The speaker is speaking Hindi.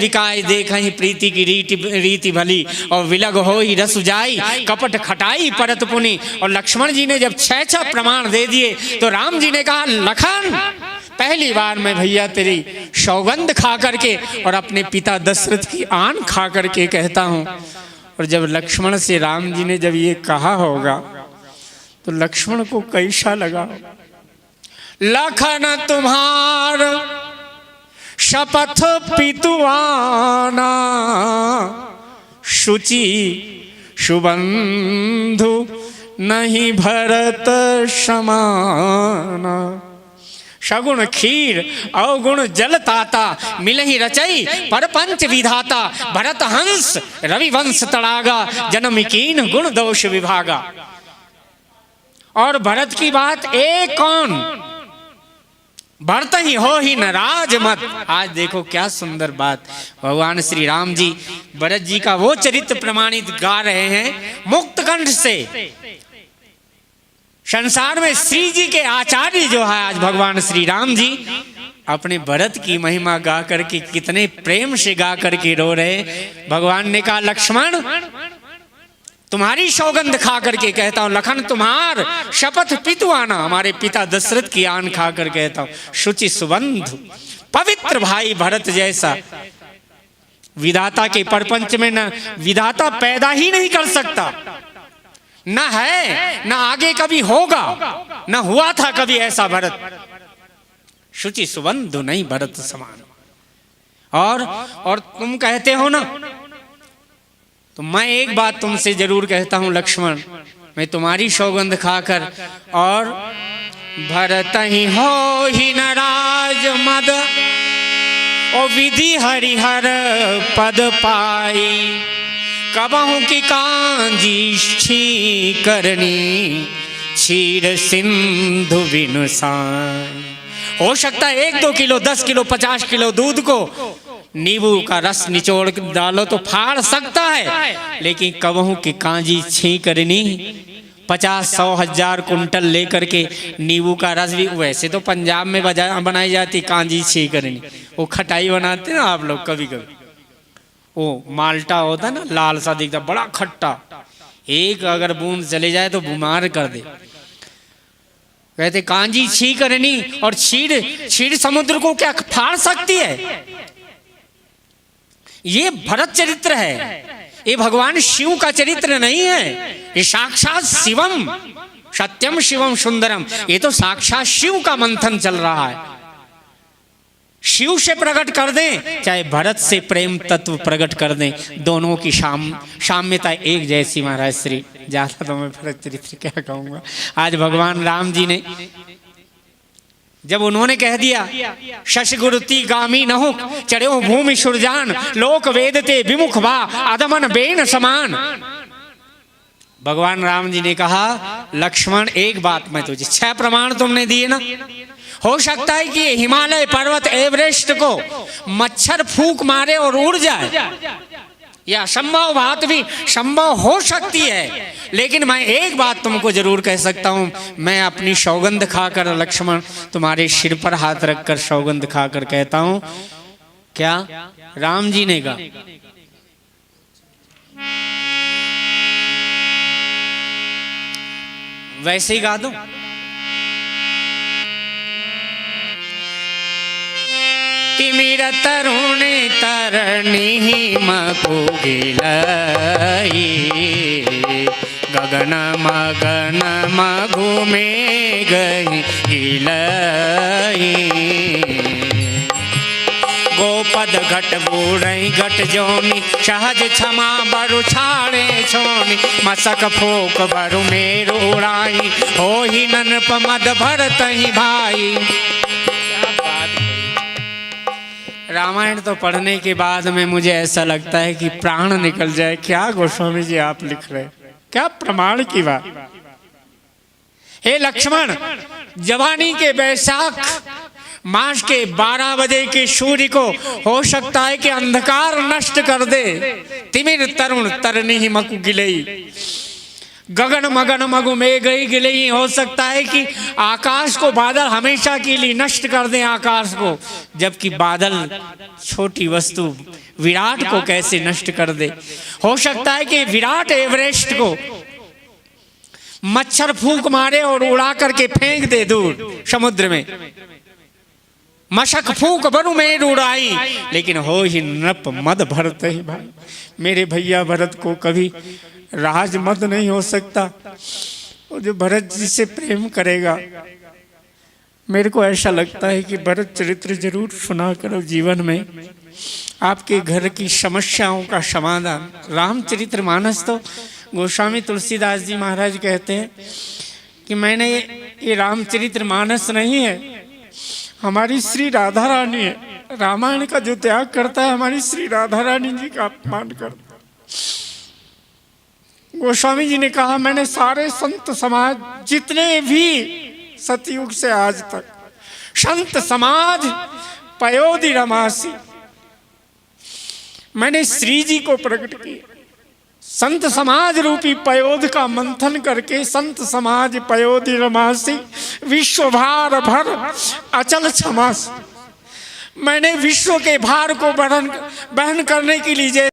विकाय देखहि प्रीति की रीति भली, और विलग होई रस जाई कपट खटाई परत पुनि। और लक्ष्मण जी ने जब 6 प्रमाण दे दिए तो राम जी ने कहा, लखन पहली बार मैं भैया तेरी सौगंध खा करके और अपने पिता दशरथ की आन खा करके कहता हूं। और जब लक्ष्मण से राम जी ने जब ये कहा होगा तो लक्ष्मण को कैसा लगा। लखन तुम्हार शपथ पितुआना, शुचि सुबंधु नहीं भरत समाना। सगुण खीर अवगुण जल ताता, मिलहि रचई परपंच विधाता। भरत हंस रविवंश तड़ागा, जन्म कीन गुण दोष विभागा। और भरत की बात एक कौन, भरत ही हो ही न राज मत। आज देखो क्या सुंदर बात भगवान श्री राम जी भरत जी का वो चरित्र प्रमाणित गा रहे हैं मुक्त कंठ से। संसार में श्री जी के आचार्य जो है आज भगवान श्री राम जी अपने भरत की महिमा गा करके कितने प्रेम से गा करके रो रहे। भगवान ने कहा, लक्ष्मण तुम्हारी सौगंध खा करके कहता हूं, लखन तुम्हार शपथ पितुआना, हमारे पिता दशरथ की आन खा कर कहता हूं। शुचि सुबंधु पवित्र भाई भरत जैसा विधाता के परपंच में न विधाता पैदा ही नहीं कर सकता, न है न आगे कभी होगा, न हुआ था कभी ऐसा भरत। शुचि सुबंधु नहीं भरत समान। और तुम कहते हो ना, तो मैं एक बात तुमसे जरूर कहता हूं लक्ष्मण, मैं तुम्हारी सौगंध खाकर, और भरत ही हो ही न राज मद, ओ विधि हरिहर पद पाई। कबहू की कांजी छी करनी, क्षीर सिंधु बिनु साई। हो सकता है 1-2 किलो 10 किलो 50 किलो दूध को नींबू का रस निचोड़ डालो तो फाड़ सकता है, लेकिन कबहू की कांजी छी करनी 50-100-1000 कुंटल लेकर के नींबू का रस भी, वैसे तो पंजाब में बनाई जाती कांजी छी करनी, वो खटाई बनाते ना आप लोग कभी कभी, वो माल्टा होता है ना लाल सा दिखता बड़ा खट्टा, एक अगर बूंद चले जाए तो बीमार कर दे। कहते कांजी छी करनी, और क्षीर समुद्र को क्या फाड़ सकती है। ये भरत चरित्र है, ये भगवान शिव का चरित्र नहीं है, ये साक्षात शिवम सत्यम शिवम सुंदरम, ये तो साक्षात शिव का मंथन चल रहा है। शिव से प्रकट कर दें चाहे भरत से प्रेम तत्व प्रकट कर दें, दोनों की साम्यता एक जैसी। महाराज श्री ज्यादा तो मैं भरत चरित्र क्या कहूंगा। आज भगवान राम जी ने जब उन्होंने कह दिया शश गुरुति गामी नहुक, चढ़ो भूमि सुरजान, लोक वेदते विमुख बा अदमन बेन समान। भगवान राम जी ने कहा, लक्ष्मण एक बात मैं तुझे, 6 प्रमाण तुमने दिए ना, हो सकता है कि हिमालय पर्वत एवरेस्ट को मच्छर फूंक मारे और उड़ जाए, यह असंभव बात भी संभव हो सकती है, लेकिन मैं एक बात तुमको जरूर कह सकता हूं, मैं अपनी सौगंध खाकर लक्ष्मण तुम्हारे सिर पर हाथ रखकर सौगंध खाकर कहता हूं। क्या राम जी ने कहा, वैसे ही गा दो। तिमिर तरुण तरणी मकुगिलई, गगन मगन मघु में गई हिलई। गोपद घट बूढ़ई घट जोनी, सहज क्षमा बरु छाड़े छोनी। मसक फोक बरु मेरु उड़ाई, हो ही ननप मद भरत ही भाई। रामायण तो पढ़ने के बाद में मुझे ऐसा लगता है कि प्राण निकल जाए। क्या गोस्वामी जी आप लिख रहे, क्या प्रमाण की बात। हे लक्ष्मण, जवानी के बैसाख मास के 12 बजे के सूर्य को हो सकता है कि अंधकार नष्ट कर दे। तिमिर तरुण तरनी ही मकु गिलई, गगन मगन मगु में गई गिलई, हो सकता है कि आकाश को बादल हमेशा के लिए नष्ट कर दें आकाश को, जबकि बादल छोटी वस्तु विराट को कैसे नष्ट कर दे। हो सकता है कि विराट एवरेस्ट को मच्छर फूंक मारे और उड़ा करके फेंक दे दूर समुद्र में, मशक फूंक बरु में उड़ाई, लेकिन हो ही नृप मद भरत ही भाई। मेरे भैया भरत को कभी राज मद नहीं हो सकता। वो जो भरत जी से प्रेम करेगा, मेरे को ऐसा लगता है कि भरत चरित्र जरूर सुना करो जीवन में, आपके घर की समस्याओं का समाधान। रामचरित्र मानस तो गोस्वामी तुलसीदास जी महाराज कहते हैं कि मैंने ये रामचरित्र मानस नहीं है, हमारी श्री राधा रानी है। रामायण का जो त्याग करता है हमारी श्री राधा रानी जी का अपमान करता है। गोस्वामी जी ने कहा मैंने सारे संत समाज जितने भी सतयुग से आज तक संत समाज पयोधि रमासी, मैंने श्री जी को प्रकट किया। संत समाज रूपी पयोध का मंथन करके संत समाज पयोधि रमासी विश्व भार भर अचल क्षमासी, मैंने विश्व के भार को बहन करने के लिए